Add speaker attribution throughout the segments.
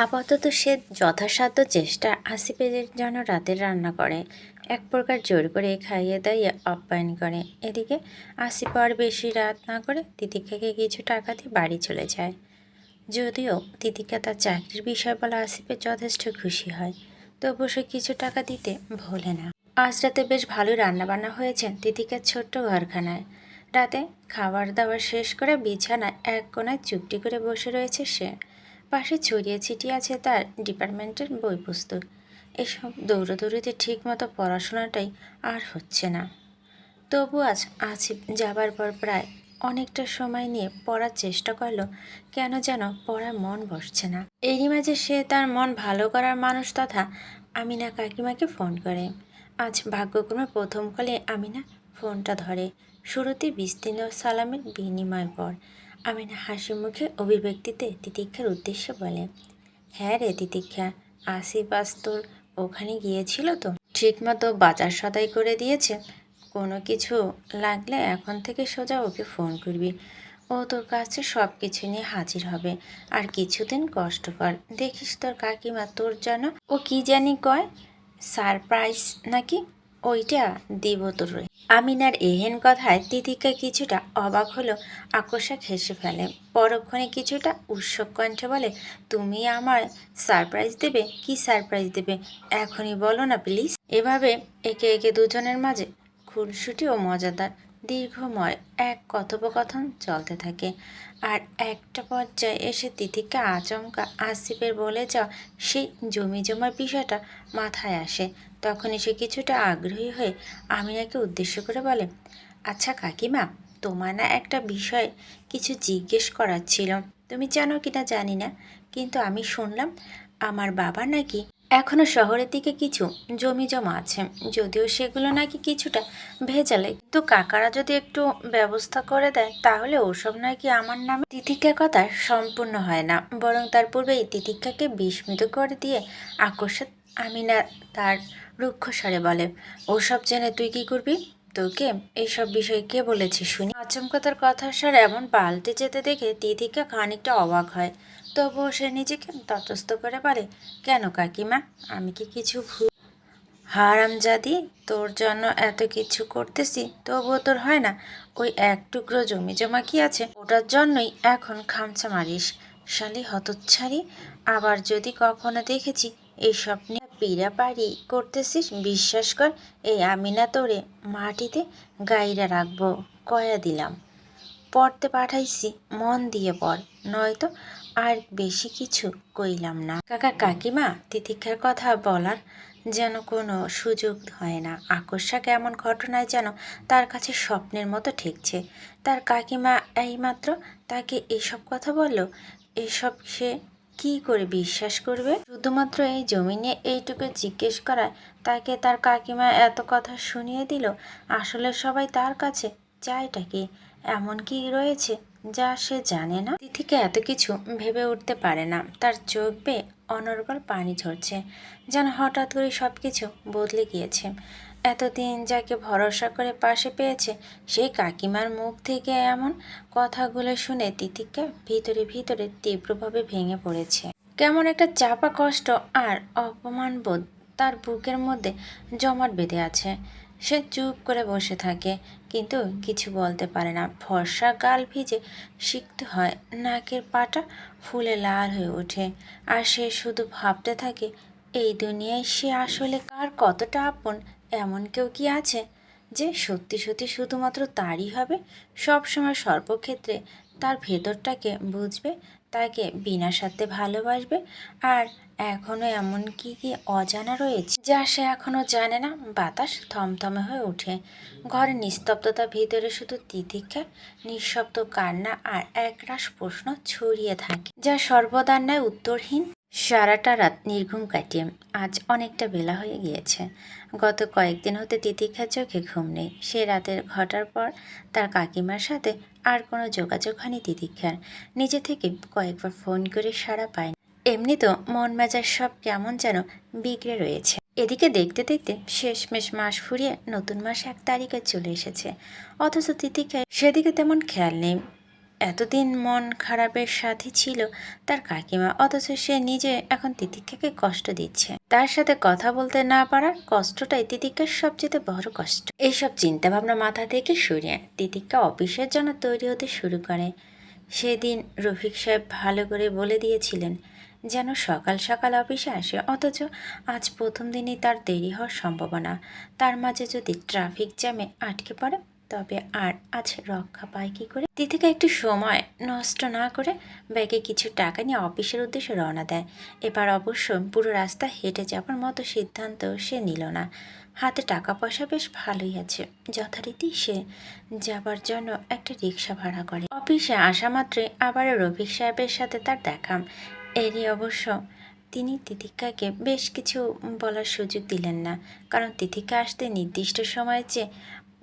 Speaker 1: আপাতত সে যথাসাধ্য চেষ্টা আসিফের জন্য রাতের রান্না করে, এক প্রকার জোর করে খাইয়ে দাইয়ে আপ্যায়ন করে। এদিকে আসিফ আর বেশি রাত না করে তিতিকাকে কিছু টাকা দিয়ে বাড়ি চলে যায়। যদিও তিতিকা তার চাকরির বিষয় বলে আসিফের যথেষ্ট খুশি হয়, তবু সে কিছু টাকা দিতে ভোলে না। আজ রাতে বেশ ভালোই রান্নাবান্না হয়েছে তিতিকার ছোট্ট ঘরখানায়। রাতে খাবার দাবার শেষ করে বিছানায় এক কোণায় চুপটি করে বসে রয়েছে সে। পাশে ছড়িয়ে ছিটিয়ে আছে তার ডিপার্টমেন্টের বই পুস্তক। এসব দৌড়োদৌড়িতে ঠিক মতো পড়াশোনাটাই আর হচ্ছে না। তবু আজ আসিফ যাবার পর প্রায় অনেকটা সময় নিয়ে পড়ার চেষ্টা করলো, কেন যেন পড়ার মন বসছে না। এরই মাঝে সে তার মন ভালো করার মানুষ তথা আমিনা কাকিমাকে ফোন করে। আজ ভাগ্যক্রমে প্রথম কলে আমিনা ফোনটা ধরে। শুরুতে বিস্তীর্ণ সালামের বিনিময় পর আমিনা হাসি মুখে অভিব্যক্তিতে তিতিক্ষার উদ্দেশ্যে বলে, হ্যাঁ রে তিতিক্ষা, আসিফ আজ তোর ওখানে গিয়েছিল তো? ঠিকমতো বাজার সদাই করে দিয়েছে? কোনো কিছু লাগলে এখন থেকে সোজা ওকে ফোন করবি, ও তোর কাছে সব কিছু নিয়ে হাজির হবে। আর কিছুদিন কষ্ট কর, দেখিস তোর কাকিমা তোর জন্য ও কি জানি কয় সারপ্রাইজ নাকি, ওইটা দিব তোর। আমিনার এহেন কথায় তিতিকা কিছুটা অবাক হলো, আকস্মাৎ হেসে ফেলে। পরক্ষণে কিছুটা উৎসুক কণ্ঠে বলে, তুমি আমায় সারপ্রাইজ দেবে? কি সারপ্রাইজ দেবে এখনই বলো না প্লিজ। এভাবে একে একে দুজনের মাঝে খুনসুটি ও মজাদার দীর্ঘময় এক কথোপকথন চলতে থাকে। আর একটা পর্যায়ে এসে তিতিকা আচমকা আসিফের বলে যাওয়া সেই জমি জমার বিষয়টা মাথায় আসে। তখনই সে কিছুটা আগ্রহী হয়ে আমিনাকে উদ্দেশ্য করে বলে, আচ্ছা কাকিমা, তোমার না একটা বিষয় কিছু জিজ্ঞেস করার ছিল। তুমি জানো কিনা জানি না, কিন্তু আমি শুনলাম আমার বাবা নাকি এখনও শহরের দিকে কিছু জমি জমা আছে, যদিও সেগুলো নাকি কিছুটা ভেজালে, তো কাকারা যদি একটু ব্যবস্থা করে দেয় তাহলে ওসব নাকি আমার নামে। তিতিক্ষার কথা সম্পূর্ণ হয় না, বরং তার পূর্বেই তিতিক্ষাকে বিস্মিত করে দিয়ে আকস্মাৎ আমিনা তার রুক্ষ স্বরে বলে, ওসব জেনে তুই কি করবি? তোকে এইসব বিষয়ে কে বলেছে শুনি? আচমকা তার কথার স্বর এমন পাল্টে যেতে দেখে তিতিক্ষা খানিকটা অবাক হয়। তবুও সে নিজেকে তটস্থ করে বলে, কেন কাকিমা, আমি কি কিছু ভুল? হারামজাদি, তোর জন্য এত কিছু করতেছি তবুও তোর হয় না? ওই এক টুকরো জমি জমা কি আছে, ওটার জন্যই এখন খামচা মারিস? শালি হতচ্ছাড়ি, আবার যদি কখনো দেখেছি এইসব নিয়ে পিড়াপাড়ি করতেছিস, বিশ্বাস কর এই আমি না তোরে মাটিতে গাইরা রাখবো, কয়া দিলাম। পড়তে পাঠাইছি, মন দিয়ে পড়, নয়তো আর বেশি কিছু কইলাম না। কাকা কাকিমা তিতিক্ষার কথা বলার যেন কোনো সুযোগ হয় না। আকস্মাৎ এমন ঘটনায় যেন তার কাছে স্বপ্নের মতো ঠেকছে। তার কাকিমা এইমাত্র তাকে এসব কথা বলল, এসব সে কি করে বিশ্বাস করবে? শুধুমাত্র এই জমি নিয়ে এইটুকু জিজ্ঞেস করায় তাকে তার কাকিমা এত কথা শুনিয়ে দিল। আসলে সবাই তার কাছে চায়টা কি, এমন কি রয়েছে যা সে জানে না? তিথিকে এত কিছু ভেবে উঠতে পারে না। তার চোখ বেয়ে অনর্গল পানি ঝরছে, যেন হঠাৎ করে সব কিছু বদলে গিয়েছে। এতদিন যাকে ভরসা করে পাশে পেয়েছে সেই কাকিমার মুখ থেকে এমন কথাগুলো শুনে তিতিকা ভিতরে ভিতরে তীব্রভাবে ভেঙে পড়েছে। কেমন একটা চাপা কষ্ট আর অপমানবোধ তার বুকের মধ্যে জমাট বেঁধে আছে। সে চুপ করে বসে থাকে, কিন্তু কিছু বলতে পারে না। ফর্সা গাল ভিজে সিক্ত হয়, নাকের পাটা ফুলে লাল হয়ে ওঠে। আর সে শুধু ভাবতে থাকে, এই দুনিয়ায় সে আসলে কার কতটা আপন? এমন কেউ কি আছে যে সত্যি সত্যি শুধুমাত্র তারই হবে, সবসময় সর্বক্ষেত্রে তার ভেতরটাকে বুঝবে, তাকে বিনা স্বার্থে ভালোবাসবে? আর এখনো এমন কি কি অজানা রয়েছে যা সে এখনো জানে না? বাতাস থমথমে হয়ে ওঠে। ঘরের নিস্তব্ধতা ভিতরে শুধু তিতিক্ষার নিঃশব্দ কান্না আর একরাশ প্রশ্ন ছড়িয়ে থাকে, যা সর্বদার ন্যায় উত্তরহীন। সারাটা রাত নির্ঘুম কাটিয়ে আজ অনেকটা বেলা হয়ে গিয়েছে। গত কয়েকদিন হতে তিতিক্ষার চোখে ঘুম নেই। সে রাতের ঘটার পর তার কাকিমার সাথে আর কোনো যোগাযোগ হয়নি তিতিক্ষার। নিজে থেকে কয়েকবার ফোন করে সাড়া পায়নি। এমনি তো মন মেজাজ সব কেমন যেন বিগড়ে রয়েছে। এদিকে দেখতে দেখতে শেষমেশ মাস ফুরিয়ে নতুন মাস 1 তারিখে চলে এসেছে, অথচ তিতিক্ষার সেদিকে তেমন খেয়াল নেই। এতদিন মন খারাপের সাথে ছিল তার কাকিমা, অথচ সে নিজে এখন তিতিক্ষাকে কষ্ট দিচ্ছে। তার সাথে কথা বলতে না পারার কষ্টটাই তিতিক্ষার সবচেয়ে বড় কষ্ট। এইসব চিন্তাভাবনা মাথা থেকে সরিয়ে তিতিক্ষা অফিসের জন্য তৈরি হতে শুরু করে। সেদিন রফিক সাহেব ভালো করে বলে দিয়েছিলেন যেন সকাল সকাল অফিসে আসে, অথচ আজ প্রথম দিনই তার দেরি হওয়ার সম্ভাবনা। তার মাঝে যদি ট্রাফিক জ্যামে আটকে পড়ে তবে আর আজ রক্ষা পায় কী করে? তিতিকা একটু সময় নষ্ট না করে ব্যাগে কিছু টাকা নিয়ে অফিসের উদ্দেশ্যে রওনা দেয়। এবার অবশ্য পুরো রাস্তা হেঁটে যাবার মতো সিদ্ধান্ত সে নিল না। হাতে টাকা পয়সা বেশ ভালোই আছে। যথারীতি সে যাবার জন্য একটা রিক্সা ভাড়া করে। অফিসে আসা মাত্রই আবার রফিক সাহেবের সাথে তার দেখা। এরই অবশ্য তিনি তিতিক্ষাকে বেশ কিছু বলার সুযোগ দিলেন না, কারণ তিতিক্ষা আসতে নির্দিষ্ট সময়ের চেয়ে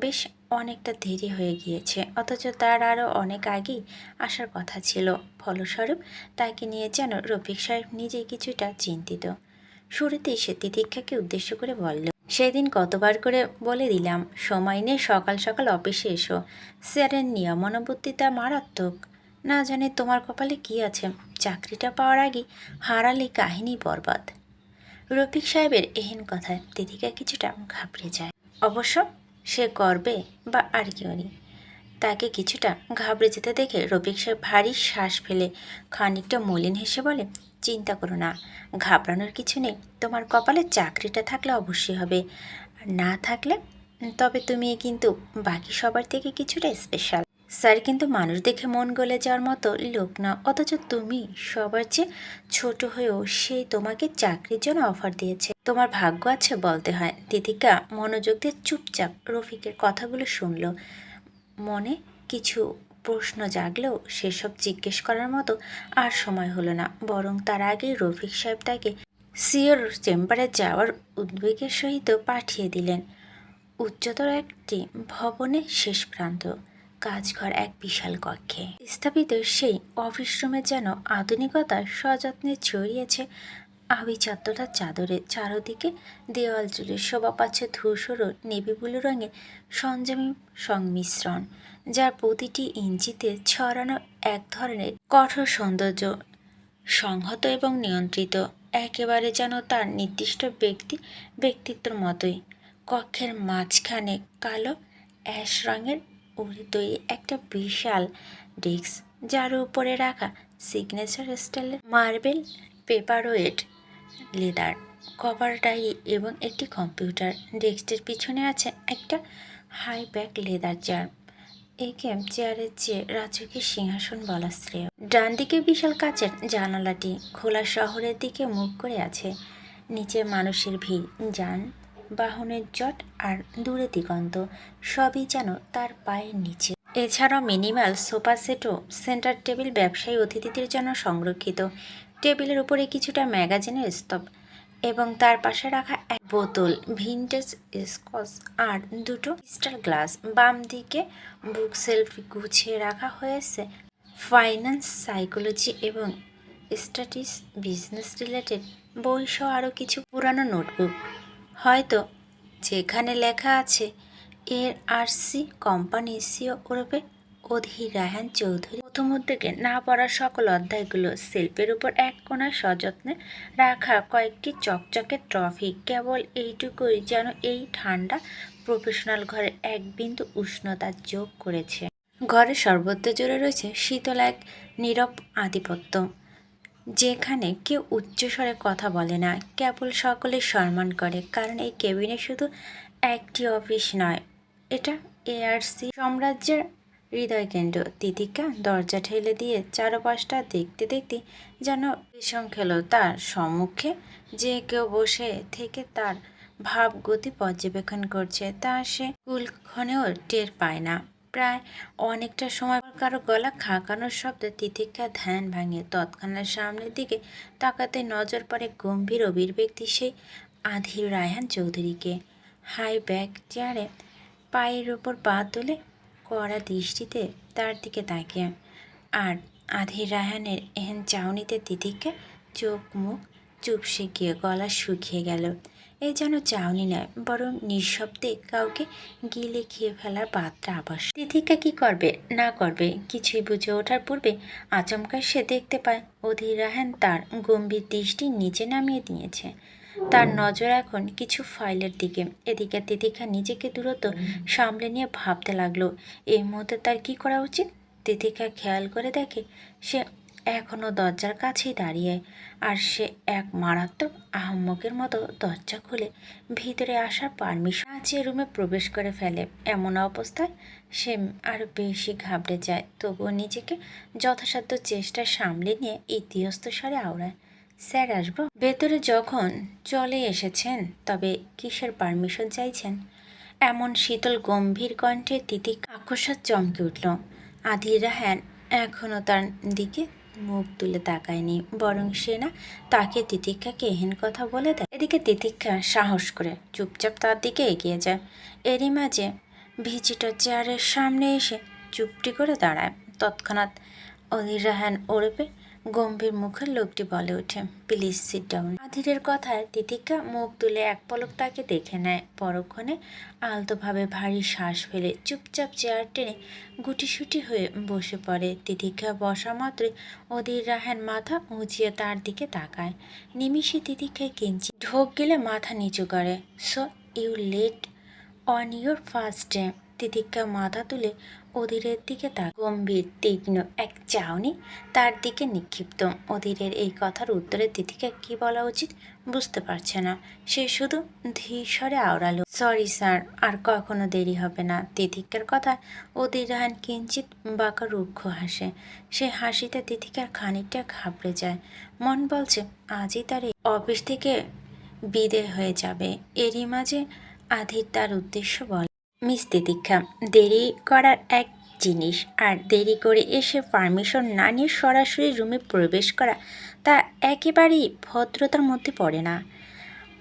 Speaker 1: বেশ অনেকটা দেরি হয়ে গিয়েছে, অথচ তার আরও অনেক আগেই আসার কথা ছিল। ফলস্বরূপ তাকে নিয়ে যেন রফিক সাহেব নিজেই কিছুটা চিন্তিত। শুরুতেই সে তিতিক্ষাকে উদ্দেশ্য করে বলল, সেদিন কতবার করে বলে দিলাম সময় নিয়ে সকাল সকাল অফিসে এসো। স্যারের নিয়মানুবর্তিতা মারাত্মক। না জানি তোমার কপালে কি আছে, চাকরিটা পাওয়ার আগে হারালে কাহিনী বরবাদ। রফিক সাহেবের এহেন কথায় তিতিকা কিছুটা ঘাবড়ে যায়। অবশ্য সে করবে বা আর কেউ নেই। তাকে কিছুটা ঘাবড়ে যেতে দেখে রফিক সাহেব ভারী শ্বাস ফেলে খানিকটা মলিন হেসে বলে, চিন্তা করো না, ঘাবড়ানোর কিছু নেই। তোমার কপালে চাকরিটা থাকলে অবশ্যই হবে, আর না থাকলে তবে তুমি কিন্তু বাকি সবার থেকে কিছুটা স্পেশাল। স্যার কিন্তু মানুষ দেখে মন গলে যাওয়ার মতো লোক না, অথচ তুমি সবার চেয়ে ছোট হয়েও সেই তোমাকে চাকরির জন্য অফার দিয়েছে। তোমার ভাগ্য আছে বলতে হয়। তিতিকা মনোযোগ দিয়ে চুপচাপ রফিকের কথাগুলো শুনল। মনে কিছু প্রশ্ন জাগলেও সেসব জিজ্ঞেস করার মতো আর সময় হলো না, বরং তার আগেই রফিক সাহেব তাকে সিওর চেম্বারে যাওয়ার উদ্বেগের সহিত পাঠিয়ে দিলেন। উচ্চতর একটি ভবনে শেষ প্রান্ত, কাজঘর এক বিশাল কক্ষে স্থাপিত সেই অফিস রুমে যেন আধুনিকতার সযত্নে ছড়িয়েছে আভিজাত্যতার চাদরে। চারদিকে দেওয়াল জুড়ে শোভা পাচ্ছে ধূসর ও নেভি ব্লু রঙের সরঞ্জামী সংমিশ্রণ, যার প্রতিটি ইঞ্চিতে ছড়ানো এক ধরনের কঠোর সৌন্দর্য, সংহত এবং নিয়ন্ত্রিত, একেবারে যেন তার নির্দিষ্ট ব্যক্তিত্বের মতোই। কক্ষের মাঝখানে কালো অ্যাশ রঙের উল তৈরি একটা বিশাল ডেস্ক, যার উপরে রাখা সিগনেচার স্টাইলের মার্বেল পেপারওয়েট, লেদার কভার ডায়েরি এবং একটি কম্পিউটার। ডেস্কটির পিছনে আছে একটা হাই ব্যাক লেদার চেয়ার। একে চেয়ারের চেয়ে রাজকীয় সিংহাসন বলা শ্রেয়। ডান দিকে বিশাল কাচের জানালাটি খোলা শহরের দিকে মুখ করে আছে। নিচে মানুষের ভিড়, যানবাহনের জট আর দূরে দিগন্ত, সবই যেন তার পায়ের নিচে। এছাড়াও মিনিমাল সোফা সেট ও সেন্টার টেবিল ব্যবসায়ী অতিথিদের জন্য সংরক্ষিত। টেবিলের উপরে কিছুটা ম্যাগাজিনের স্তব এবং তার পাশে রাখা এক বোতল ভিনটেজ স্কচ আর দুটো ক্রিস্টাল গ্লাস। বাম দিকে বুক সেলফ গুছিয়ে রাখা হয়েছে ফাইন্যান্স, সাইকোলজি এবং স্ট্যাটিস, বিজনেস রিলেটেড বই সহ আরও কিছু পুরানো নোটবুক, হয়তো যেখানে লেখা আছে ARC কোম্পানি সিও ওরফে অধীর রায়হান চৌধুরী। প্রথম উদ্যোগে না পড়া সকল অধ্যায়গুলো সেলফের উপর এক কোণায় সযত্নে রাখা কয়েকটি চকচকে ট্রফি, কেবল এইটুকুই যেন এই ঠান্ডা প্রফেশনাল ঘরে এক বিন্দু উষ্ণতা যোগ করেছে। ঘরের সর্বত্র জুড়ে রয়েছে শীতল এক নীরব আধিপত্য, যেখানে কেউ উচ্চস্বরে কথা বলে না, কেবল সকলে সম্মান করে, কারণ এই কেবিনে শুধু একটি অফিস নয়, এটা ARC সাম্রাজ্যের হৃদয়কেন্দ্র। তিতিকা দরজা ঠেলে দিয়ে চারপাশটা দেখতে দেখতে যেন বিষম খেল। তার সম্মুখে যে কেউ বসে থেকে তার ভাবগতি পর্যবেক্ষণ করছে, তা সে কুলক্ষণেও টের পায় না। প্রায় অনেকটা সময় পর কারো গলা খাঁকানোর শব্দে তিতিকা ধ্যান ভাঙে। তৎক্ষণাৎ সামনের দিকে তাকাতে নজর পড়ে গম্ভীর অবির ব্যক্তি সেই আধীর রায়হান চৌধুরীকে। হাই ব্যাক চেয়ারে পায়ের ওপর পা তুলে কড়া দৃষ্টিতে তার দিকে তাকিয়ে। আর আধীর রায়হানের এহেন চাউনিতে তিতিকা চোখ মুখ চুপসে গিয়ে গলা শুকিয়ে গেল। এ যেন চাউনি নয়, বরং নিঃশব্দে কাউকে গিলে খেয়ে ফেলার বার্তা আভাস। তিথিকা কি করবে না করবে কিছুই বুঝে ওঠার পূর্বে আচমকা সে দেখতে পায় অধীর রায়হান তার গম্ভীর দৃষ্টি নিচে নামিয়ে দিয়েছে। তার নজর এখন কিছু ফাইলের দিকে। এদিকে তিথিকা নিজেকে দূরত্ব সামলে নিয়ে ভাবতে লাগলো এই মুহূর্তে তার কি করা উচিত। তিথিকা খেয়াল করে দেখে সে এখনও দরজার কাছেই দাঁড়িয়ে, আর সে এক মারাত্মক আহম্মকের মতো দরজা খুলে ভিতরে আসার পারমিশন না চেয়ে রুমে প্রবেশ করে ফেলে। এমন অবস্থায় সে আরও বেশি ঘাবড়ে যায়, তবুও নিজেকে যথাসাধ্য চেষ্টা সামলে নিয়ে ইতিহস্ত স্বরে আওড়ায়, স্যার আসবো? ভেতরে যখন চলে এসেছেন তবে কিসের পারমিশন চাইছেন? এমন শীতল গম্ভীর কণ্ঠে তিতিকা আকস্মাৎ চমকে উঠল। আধির রায়হান এখনও তার দিকে মুখ তুলে তাকায়নি, বরং সে না তাকে তিতিক্ষাকে এহেন কথা বলে দেয়। এদিকে তিতিক্ষা সাহস করে চুপচাপ তার দিকে এগিয়ে যায়। এরই মাঝে ভিজিটর চেয়ারের সামনে এসে চুপটি করে দাঁড়ায়। তৎক্ষণাৎ অধীর রায়হান ওরফে গম্ভীর মুখের লোকটি বলে ওঠে, প্লিজ সিট ডাউন। আধিরের কথায় তিতিক্ষা মুখ তুলে এক পলক তাকে দেখে নেয়। পরক্ষণে আলতোভাবে ভারী শ্বাস ফেলে চুপচাপ চেয়ার টেনে গুটিসুটি হয়ে বসে পড়ে। তিতিক্ষা বসা মাত্রই অধীর রায়হান মাথা উঁচিয়ে তার দিকে তাকায়। নিমিষে তিতিক্ষায় কিঞ্চিত ঢোক গেলে মাথা নিচু করে। So you late on your first day. Titiksha মাথা তুলে অধীরের দিকে গম্ভীর তীক্ষ্ণ এক চাউনি তার দিকে নিক্ষিপ্ত। অধীরের এই কথার উত্তরে তিতিক্ষা কি বলা উচিত বুঝতে পারছে না। সে শুধু ধীর স্বরে আওড়ালো, সরি স্যার, আর কখনো দেরি হবে না। তিতিক্ষার কথায় অধীর রায়হান কিঞ্চিত বাঁকা রুক্ষ হাসে। সে হাসিতে তিতিক্ষার খানিকটা ঘাবড়ে যায়। মন বলছে আজই তার এই অফিস থেকে বিদেয় হয়ে যাবে। এরই মাঝে আধির তার উদ্দেশ্য বলে, মিস তিতিক্ষা, দেরি করার এক জিনিস, আর দেরি করে এসে পারমিশন না নিয়ে সরাসরি রুমে প্রবেশ করা তা একেবারেই ভদ্রতার মধ্যে পড়ে না।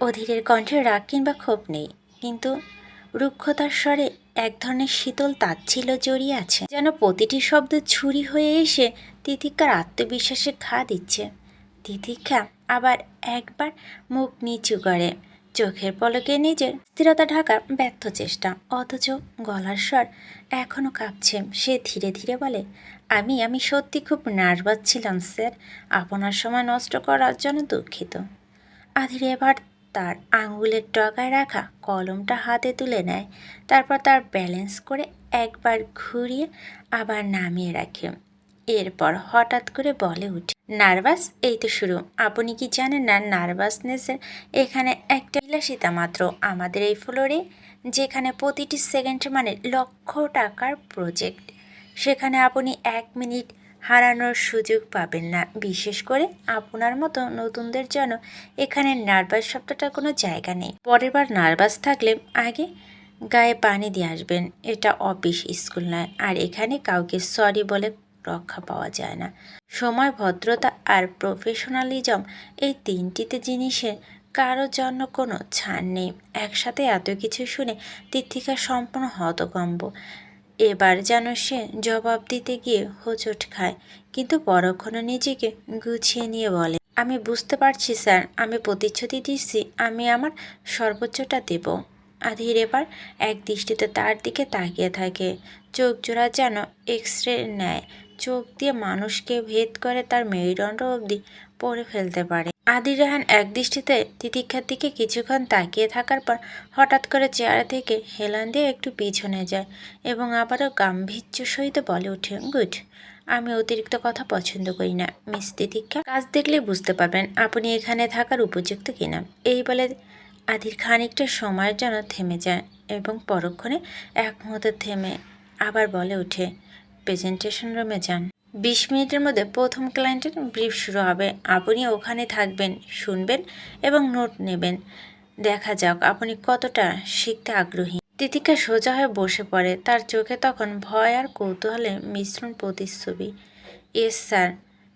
Speaker 1: অধীরের কণ্ঠে রাগ কিংবা ক্ষোভ নেই, কিন্তু রুক্ষতার স্বরে এক ধরনের শীতল তাচ্ছিল্য জড়িয়ে আছে, যেন প্রতিটি শব্দ ছুরি হয়ে এসে তিতিক্ষার আত্মবিশ্বাসে ঘা দিচ্ছে। তিতিক্ষা আবার একবার মুখ নিচু করে, চোখের পলকে নিজের স্থিরতা ঢাকার ব্যর্থ চেষ্টা, অথচ গলার স্বর এখনও কাঁপছে। সে ধীরে ধীরে বলে, আমি সত্যি খুব নার্ভাস ছিলাম স্যার, আপনার সময় নষ্ট করার জন্য দুঃখিত। আধির এবার তার আঙুলের ডগায় রাখা কলমটা হাতে তুলে নেয়, তারপর তার ব্যালেন্স করে একবার ঘুরিয়ে আবার নামিয়ে রাখে। এরপর হঠাৎ করে বলে উঠে, নার্ভাস? এই তো শুরু। আপনি কি জানেন না নার্ভাসনেসের এখানে একটা বিলাসিতা মাত্র। আমাদের এই ফ্লোরে যেখানে প্রতিটি সেকেন্ড মানে লক্ষ টাকার প্রজেক্ট, সেখানে আপনি 1 মিনিট হারানোর সুযোগ পাবেন না। বিশেষ করে আপনার মতো নতুনদের জন্য এখানে নার্ভাস শব্দটার কোনো জায়গা নেই। পরের বার নার্ভাস থাকলে আগে গায়ে পানি দিয়ে আসবেন। এটা অফিস, স্কুল নয়, আর এখানে কাউকে সরি বলে রক্ষা পাওয়া যায় না। সময়, ভদ্রতা আর প্রফেশনালিজম, এই তিনটিতে জিনিসের কারোর জন্য কোনো ছাড় নেই। একসাথে এত কিছু শুনে তিথিকা সম্পূর্ণ হতভম্ব। এবার যেন সে জবাব দিতে গিয়ে হোঁচট খায়, কিন্তু পরক্ষণে নিজেকে গুছিয়ে নিয়ে বলে, আমি বুঝতে পারছি স্যার, আমি প্রতিশ্রুতি দিচ্ছি আমি আমার সর্বোচ্চটা দেব। আধির এবার এক দৃষ্টিতে তার দিকে তাকিয়ে থাকে, চোখ জোড়া যেন এক্স-রে নেয়, চোখ দিয়ে মানুষকে ভেদ করে তার মেরুদণ্ড অবধি পড়ে ফেলতে পারে। আধির রায়হান এক দৃষ্টিতে তিতিক্ষার দিকে কিছুক্ষণ তাকিয়ে থাকার পর হঠাৎ করে চেয়ার থেকে হেলান দিয়ে একটু পিছনে যায় এবং আবারও গাম্ভীর্য সহিত বলে ওঠে, গুড। আমি অতিরিক্ত কথা পছন্দ করি না মিস তিতিক্ষা, কাজ দেখলে বুঝতে পারবেন আপনি এখানে থাকার উপযুক্ত কিনা। এই বলে আধির খানিকটা সময়ের জন্য থেমে যায় এবং পরক্ষণে এক মুহূর্তে থেমে আবার বলে ওঠে, প্রেজেন্টেশন রুমে যান। 20 মিনিটের মধ্যে প্রথম ক্লায়েন্টের ব্রিফ শুরু হবে। আপনি ওখানে থাকবেন, শুনবেন এবং নোট নেবেন। দেখা যাক আপনি কতটা শিখতে আগ্রহী। তিতিক্ষা সোজা হয়ে বসে পড়ে, তার চোখে তখন ভয় আর কৌতূহলের মিশ্রণ প্রতিচ্ছবি। ইয়েস স্যার,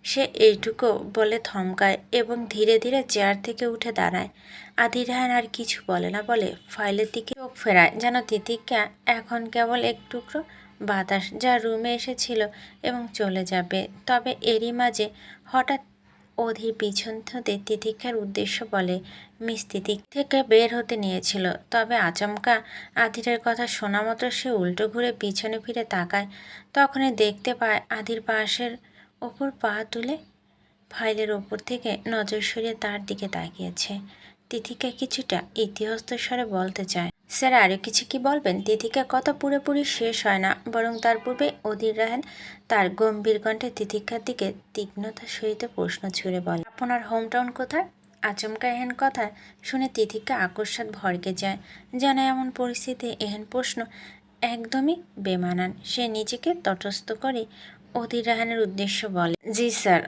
Speaker 1: সে এইটুকু বলে থমকায় এবং ধীরে ধীরে চেয়ার থেকে উঠে দাঁড়ায়। আধির রায়হান আর কিছু বলে না বলে ফাইলের দিকে চোখ ফেরায়, যেন তিতিক্ষা এখন কেবল এক টুকরো বাতাস যা রুমে এসেছিল এবং চলে যাবে। তবে এরই মাঝে হঠাৎ অধীর পিছন হতে তিতিক্ষার উদ্দেশ্য বলে মিস তিতিক থেকে বের হতে নিয়েছিল, তবে আচমকা আধিরের কথা শোনা মাত্র সে উল্টো ঘুরে পিছনে ফিরে তাকায়। তখনই দেখতে পায় আধির পাশের ওপর পা তুলে ফাইলের ওপর থেকে নজর সরিয়ে তার দিকে তাকিয়েছে। তিথিকা কিছুটা ইতিহস্ত স্বরে বলতে চায়, স্যার আরও কিছু কি বলবেন? তিথিকা কথা পুরোপুরি শেষ হয় না, বরং তার পূর্বে অধীর রাহেন তার গম্ভীর কণ্ঠে তিথিকার দিকে তীক্ষ্ণতার সহিত প্রশ্ন ছুড়ে বলে, আপনার হোমটাউন কোথায়? আচমকা এহেন কথা শুনে তিথিকা আকস্মাৎ ভড়কে যায়, যেন এমন পরিস্থিতি এহেন প্রশ্ন একদমই বেমানান। সে নিজেকে তটস্থ করে অধীর রাহানের উদ্দেশ্য বলে, জি স্যার,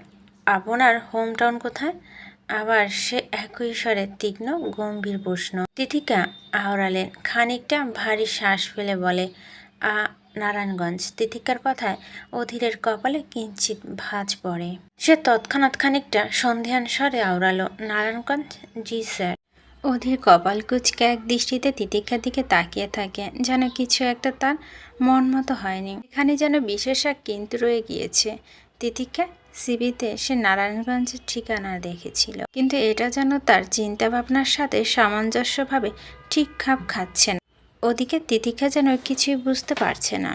Speaker 1: আপনার হোমটাউন কোথায়? আবার সে একই স্বরে তীক্ষ্ণ গম্ভীর প্রশ্ন। তিথিকা আওড়ালেন, খানিকটা ভারী শ্বাস ফেলে বলে, নারায়ণগঞ্জ। তিথিকার কথায় অধীরের কপালে কিঞ্চিত ভাঁজ পড়ে। সে তৎক্ষণাৎ খানিকটা সন্দেহান স্বরে আওড়ালো, নারায়ণগঞ্জ, জি স্যার। অধীর কপাল কুঁচকে এক দৃষ্টিতে তিতিক্ষার দিকে তাকিয়ে থাকে, যেন কিছু একটা তার মন মতো হয়নি। এখানে যেন বিশেষ এক কিন্তু রয়ে গিয়েছে। তিতিক্ষা সিবিতে সে নারায়ণগঞ্জের ঠিকানা দেখেছিল, কিন্তু এটা যেন তার চিন্তাভাবনার সাথে সামঞ্জস্যভাবে ঠিক খাপ খাচ্ছে না। ওদিকে তিতিক্ষা যেন কিছুই বুঝতে পারছে না,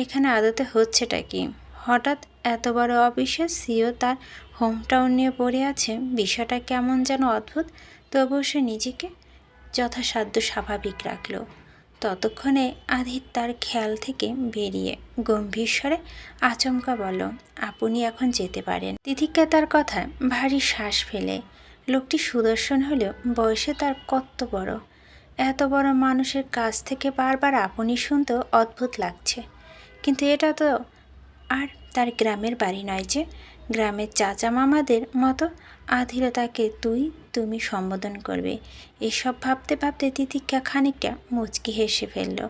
Speaker 1: এখানে আদতে হচ্ছেটা কি। হঠাৎ এত বড় অফিসে সিও তার হোমটাউন নিয়ে পড়ে আছে, বিষয়টা কেমন যেন অদ্ভুত। তবুও সে নিজেকে যথাসাধ্য স্বাভাবিক রাখল। ততক্ষণে আধির তার খেয়াল থেকে বেরিয়ে গম্ভীর স্বরে আচমকা বলল, আপনি এখন যেতে পারেন। তিতিক্ষা তার কথায় ভারী শ্বাস ফেলে। লোকটি সুদর্শন হলেও বয়সে তার কত বড়। এত বড় মানুষের কাছ থেকে বারবার আপনি শুনতেও অদ্ভুত লাগছে। কিন্তু এটা তো আর তার গ্রামের বাড়ি নয় যে। গ্রামের চাচা মামাদের মতো আধিরও তাকে তুই তুমি সম্বোধন করবে। এসব ভাবতে ভাবতে তিতিক্ষা খানিকটা মুচকি হেসে ফেলল।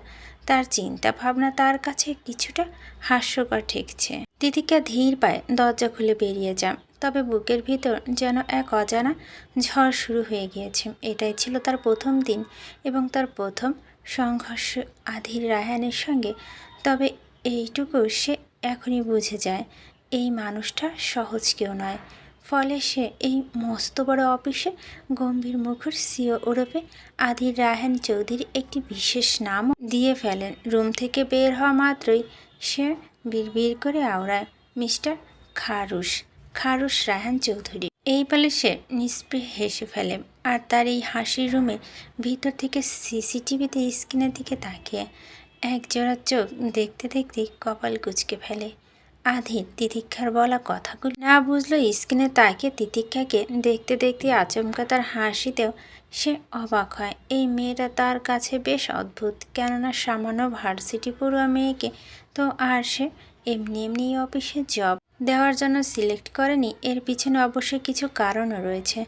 Speaker 1: তার চিন্তা ভাবনা তার কাছে কিছুটা হাস্যকর ঠেকছে। তিতিক্ষা ধীর পায়ে দরজা খুলে বেরিয়ে যান, তবে বুকের ভিতর যেন এক অজানা ঝড় শুরু হয়ে গিয়েছে। এটাই ছিল তার প্রথম দিন এবং তার প্রথম সংঘর্ষ আধির রায়হানের সঙ্গে। তবে এইটুকু সে এখনই বুঝে যায়, এই মানুষটা সহজ কেউ নয়। ফলে সে এই মস্ত বড় অফিসে গম্ভীর মুখর সিও ওরফে আধির রায়হান চৌধুরী একটি বিশেষ নামও দিয়ে ফেলেন। রুম থেকে বের হওয়া মাত্রই সে বিড়বিড় করে আওড়ায়, মিস্টার খারুশ, খারুশ রায়হান চৌধুরী। এই বলে সে নিস্পৃহ হেসে ফেলে, আর তার এই হাসির রুমের ভিতর থেকে সিসিটিভিতে স্ক্রিনের দিকে তাকিয়ে একজোড়া চোখ দেখতে দেখতে কপাল কুঁচকে ফেলে। আধির তিতিক্ষার বলা কথাগুলো না বুঝলো স্ক্রিনে তাকিয়ে তিতিক্ষাকে দেখতে দেখতে আচমকা তার হাসিতেও সে অবাক হয়। এই মেয়েটা তার কাছে বেশ অদ্ভুত, কেননা সামান্য ভার্সিটি পড়ুয়া মেয়েকে তো আর সে এমনি এমনি অফিসে জব দেওয়ার জন্য সিলেক্ট করেনি। এর পিছনে অবশ্যই কিছু কারণও রয়েছে,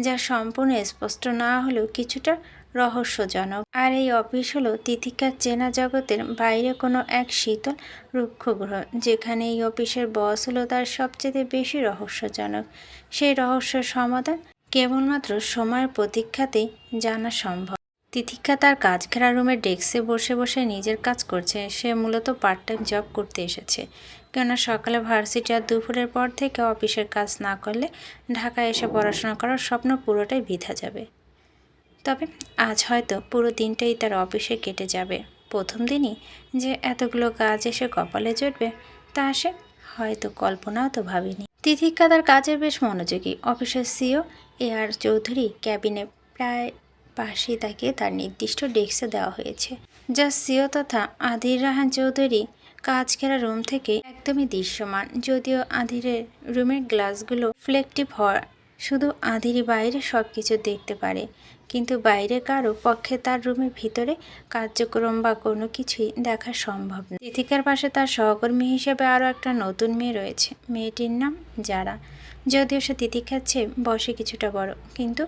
Speaker 1: যা সম্পূর্ণ স্পষ্ট না হলেও কিছুটা রহস্যজনক। আর এই অফিস হলো তিতিক্ষার চেনা জগতের বাইরে কোনো এক শীতল রুক্ষ গ্রহ, যেখানে এই অফিসের বস হলো তার সবচেয়ে বেশি রহস্যজনক। সেই রহস্যের সমাধান কেবলমাত্র সময়ের প্রতীক্ষাতেই জানা সম্ভব। তিতিক্ষা তার কাজ ঘেরা রুমের ডেস্কে বসে বসে নিজের কাজ করছে। সে মূলত পার্ট টাইম জব করতে এসেছে, কেননা সকালে ভার্সিটি আর দুপুরের পর থেকে অফিসের কাজ না করলে ঢাকায় এসে পড়াশোনা করার স্বপ্ন পুরোটাই বৃথা যাবে। তবে আজ হয়তো পুরো দিনটাই তার অফিসে কেটে যাবে। প্রথম দিনই যে এতগুলো কাজ এসে কপালে জুটবে তা সে হয়তো কল্পনাও তো ভাবেনি। তিতিক্ষা তার কাজে বেশ মনোযোগী। অফিসের সিও আর চৌধুরী ক্যাবিনে প্রায় পাশেই তাকে তার নির্দিষ্ট ডেস্কে দেওয়া হয়েছে, যা সিও তথা আধির রায়হান চৌধুরী কাজ ঘেরা রুম থেকে একদমই দৃশ্যমান। যদিও আধিরের রুমের গ্লাসগুলো রিফ্লেক্টিভ হওয়া, শুধু আধিরই বাইরে সব কিছু দেখতে পারে, কিন্তু বাইরে কারো পক্ষে তার রুমের ভিতরে কার্যক্রম বা কোনো কিছুই দেখা সম্ভব না। তিতিকার পাশে তার সহকর্মী হিসেবে আরও একটা নতুন মেয়ে রয়েছে। মেয়েটির নাম যারা। যদিও সে তিতিক্ষার চেয়ে বয়সে কিছুটা বড়, কিন্তু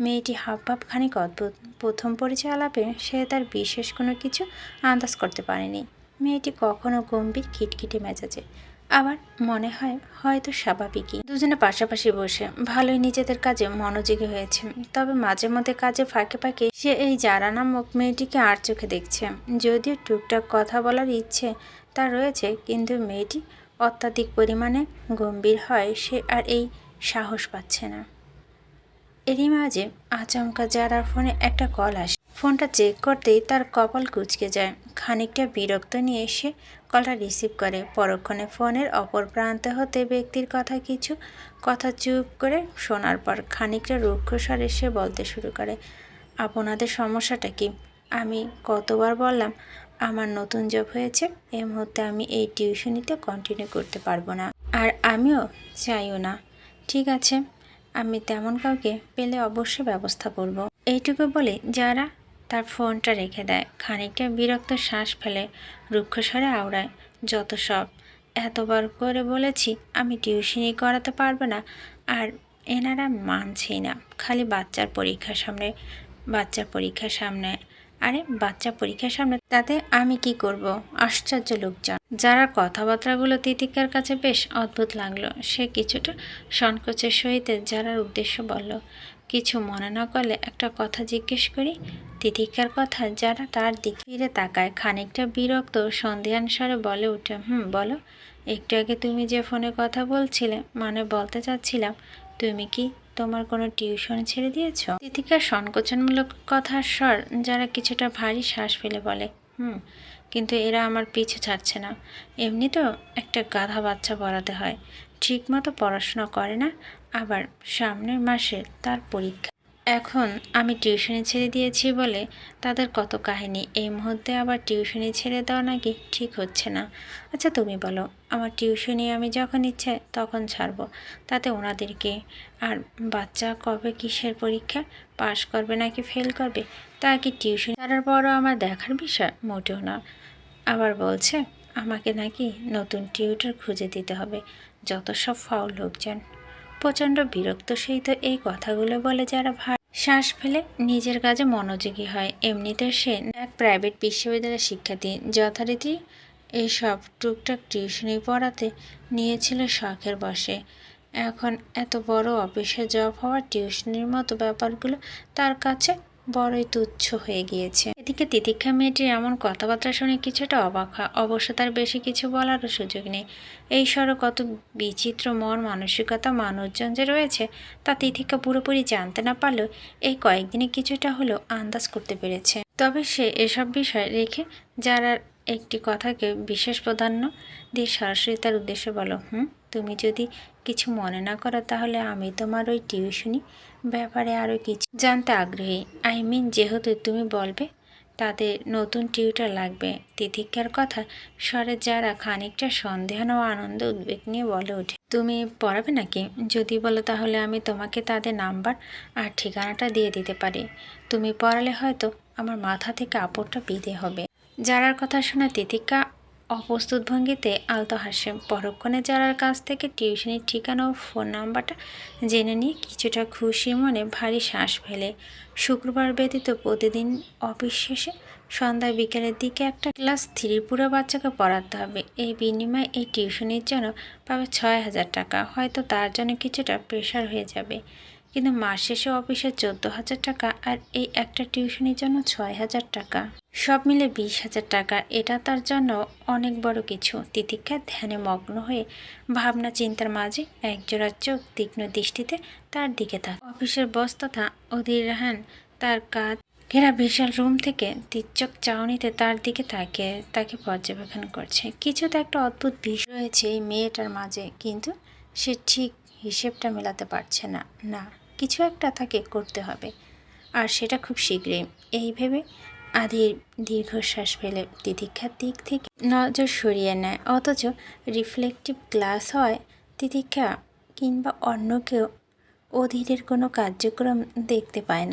Speaker 1: মেয়েটি হাবভাব খানিক অদ্ভুত। প্রথম পরিচয় আলাপে সে তার বিশেষ কোনো কিছু আন্দাজ করতে পারেনি। মেয়েটি কখনো গম্ভীর খিটখিটে মেজাজে, আবার মনে হয় হয়তো স্বাভাবিকই। দুজনে পাশাপাশি বসে ভালোই নিজেদের কাজে মনোযোগী হয়েছে। তবে মাঝে মধ্যে কাজে ফাঁকে ফাঁকে সে এই যারা নামক মেয়েটিকে আর চোখে দেখছে। যদিও টুকটাক কথা বলার ইচ্ছে তার রয়েছে, কিন্তু মেয়েটি অত্যাধিক পরিমাণে গম্ভীর হয় সে আর এই সাহস পাচ্ছে না। এরই মাঝে আচমকা যারার ফোনে একটা কল আসে। ফোনটা চেক করতেই তার কপাল কুঁচকে যায়। খানিকটা বিরক্ত নিয়ে সে কলটা রিসিভ করে। পরক্ষণে ফোনের অপর প্রান্তে হতে ব্যক্তির কিছু কথা চুপ করে শোনার পর খানিকটা রুক্ষ স্বরে সে বলতে শুরু করে, আপনাদের সমস্যাটা কি? আমি কতবার বললাম আমার নতুন জব হয়েছে, এই মুহূর্তে আমি এই টিউশনিতে কন্টিনিউ করতে পারবো না, আর আমিও চাইও না। ঠিক আছে, আমি তেমন কাউকে পেলে অবশ্যই ব্যবস্থা করব। এইটুকু বলে যারা তার ফোনটা রেখে দেয়। খানিকটা বিরক্ত শ্বাস ফেলে রুক্ষস্বরে আওড়ায়, যত সব, এতবার করে বলেছি আমি টিউশনি করাতে পারবো না, আর এনারা মানছেই না। খালি বাচ্চার পরীক্ষার সামনে আরে বাচ্চা পরীক্ষার সামনে তাতে আমি কি করব? আশ্চর্য লোকজন। যারা কথাবার্তাগুলো তিতিকার কাছে বেশ অদ্ভুত লাগলো। সে কিছুটা সংকোচের সহিত যারার উদ্দেশ্য বলল, কিছু মনে না করলে একটা কথা জিজ্ঞেস করি। তিতিকার কথা যারা তার দিকে ফিরে তাকায়, খানিকটা বিরক্ত সন্ধিয়ান স্বরে বলে উঠে, বলো। একটু আগে তুমি যে ফোনে কথা বলছিলে, মানে বলতে চাচ্ছিলাম, তুমি কি তোমার কোনো টিউশন ছেড়ে দিয়েছ? তিতিকার সংকোচনমূলক কথার স্বর যারা কিছুটা ভারী শ্বাস ফেলে বলে, কিন্তু এরা আমার পিছু ছাড়ছে না। এমনি তো একটা গাধা বাচ্চা পড়াতে হয়, ঠিকমতো পড়াশোনা করে না, আবার সামনের মাসে তার পরীক্ষা। এখন আমি টিউশনি ছেড়ে দিয়েছি বলে তাদের কত কাহিনী, এই মুহূর্তে আবার টিউশনি ছেড়ে দেওয়া নাকি ঠিক হচ্ছে না। আচ্ছা তুমি বলো, আমার টিউশনি আমি যখন ইচ্ছে তখন ছাড়বো, তাতে ওনাদের কি? আর বাচ্চা কবে কিসের পরীক্ষা, পাশ করবে নাকি ফেল করবে, তা কি টিউশনি ছাড়ার পরও আমার দেখার বিষয়? মোটেও না। আবার বলছে আমাকে নাকি নতুন টিউটর খুঁজে দিতে হবে। যত সব ফাউল লোকজন। প্রচণ্ড বিরক্ত সহিত এই কথাগুলো বলে যারা শ্বাস ফেলে নিজের কাজে মনোযোগী হয়। এমনিতে সে এক প্রাইভেট বিশ্ববিদ্যালয়ের শিক্ষার্থী, যথারীতি এইসব টুকটাক টিউশনি পড়াতে নিয়েছিল শখের বশে। এখন এত বড় অফিসে জব হওয়ার টিউশনির মতো ব্যাপারগুলো তার কাছে বড়ই তুচ্ছ হয়ে গিয়েছে। এদিকে তিতিক্ষা মেয়েটির এমন কথাবার্তা শুনে কিছুটা অবাক হয়। অবশ্য তার বেশি কিছু বলারও সুযোগ নেই। এই সড়ক কত বিচিত্র মন মানসিকতা মানুষজন যে রয়েছে তা তিতিক্ষা পুরোপুরি জানতে না পারলেও এই কয়েকদিনে কিছুটা হলেও আন্দাজ করতে পেরেছে। তবে সে এসব বিষয় রেখে যারা একটি কথাকে বিশেষ প্রাধান্য দিয়ে সরাসরি তার উদ্দেশ্যে বলো, তুমি যদি কিছু মনে না করো তাহলে আমি তোমার ওই টিউশনি ব্যাপারে আরও কিছু জানতে আগ্রহী। যেহেতু তুমি বলবে তাদের নতুন টিউটর লাগবে। তিতিক্ষার কথা স্বরে যারা খানিকটা সন্দেহান ও আনন্দ উদ্বেগ নিয়ে বলে ওঠে, তুমি পড়াবে নাকি? যদি বলো তাহলে আমি তোমাকে তাদের নাম্বার আর ঠিকানাটা দিয়ে দিতে পারি। তুমি পড়ালে হয়তো আমার মাথা থেকে আপদটা বিদে হবে। যারার কথা শুনে তিতিক্ষা অপ্রস্তুত ভঙ্গিতে আলতো হাসে। পরক্ষণে যারার কাছ থেকে টিউশনির ঠিকানা ও ফোন নাম্বারটা জেনে নিয়ে কিছুটা খুশি মনে ভারী শ্বাস ফেলে। শুক্রবার ব্যতীত প্রতিদিন অফিস শেষে সন্ধ্যায় বিকেলের দিকে একটা ক্লাস 3 পুরো বাচ্চাকে পড়াতে হবে। এই বিনিময়ে এই টিউশনির জন্য পাবে 6,000 টাকা। হয়তো তার জন্য কিছুটা প্রেশার হয়ে যাবে, কিন্তু মাস শেষে অফিসে 14,000 টাকা, আর এই একটা টিউশনির জন্য 6,000 টাকা, সব মিলে 20,000 টাকা। এটা তার জন্য অনেক বড় কিছু। তিতিক্ষা ধ্যানে মগ্ন হয়ে ভাবনা চিন্তার মাঝে একজোড়া চোখ তীক্ষ্ণ দৃষ্টিতে তার দিকে থাকে। অফিসের বস তথা অধীর রাহান তার কাজ ঘেরা বিশাল রুম থেকে তীর্যক চাউনিতে তার দিকে তাকে পর্যবেক্ষণ করছে। কিছুতে একটা অদ্ভুত বিষয় রয়েছে এই মেয়েটার মাঝে, কিন্তু সে ঠিক হিসেবটা মেলাতে পারছে না। কিছু একটা তাকে করতে হবে, আর সেটা খুব শীঘ্রই। এই ভেবে আধির দীর্ঘশ্বাস ফেলে তিতিক্ষার দিক থেকে নজর সরিয়ে নেয়। অথচ রিফ্লেকটিভ গ্লাস হওয়ায় তিতিক্ষা কিংবা অন্য কেউ অধীরের কোনো কার্যক্রম দেখতে পায় না।